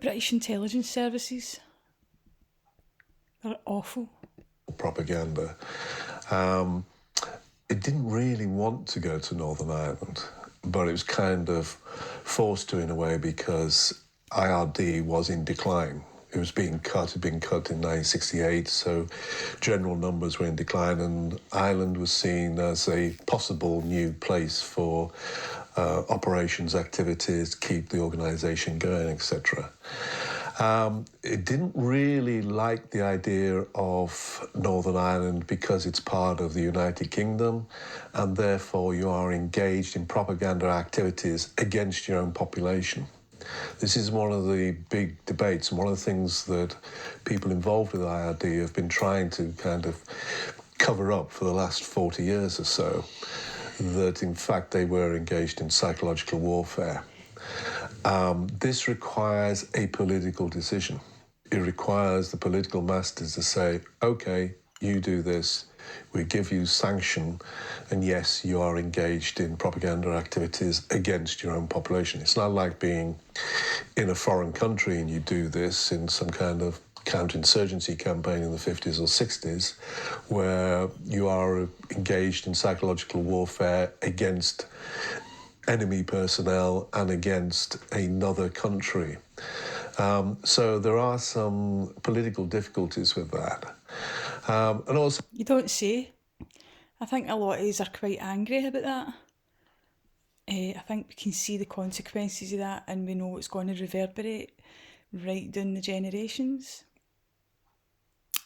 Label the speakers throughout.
Speaker 1: British intelligence services. They're awful.
Speaker 2: Propaganda. It didn't really want to go to Northern Ireland, but it was kind of forced to in a way because IRD was in decline. It was being cut, in 1968, so general numbers were in decline, and Ireland was seen as a possible new place for operations activities, keep the organisation going, etc. It didn't really like the idea of Northern Ireland because it's part of the United Kingdom, and therefore you are engaged in propaganda activities against your own population. This is one of the big debates, and one of the things that people involved with IRD have been trying to kind of cover up for the last 40 years or so, that in fact they were engaged in psychological warfare. This requires a political decision. It requires the political masters to say, okay, you do this, we give you sanction, and yes, you are engaged in propaganda activities against your own population. It's not like being in a foreign country and you do this in some kind of counterinsurgency campaign in the 50s or 60s, where you are engaged in psychological warfare against enemy personnel and against another country. So there are some political difficulties with that. And also,
Speaker 1: You don't say. I think a lot of us are quite angry about that. I think we can see the consequences of that, and we know it's going to reverberate right down the generations.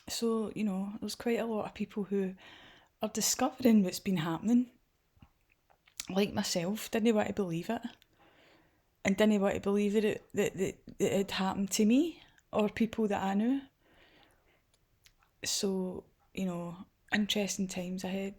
Speaker 1: So, there's quite a lot of people who are discovering what's been happening. Like myself, didn't want to believe it. And didn't want to believe that it had happened to me or people that I knew. So, interesting times ahead.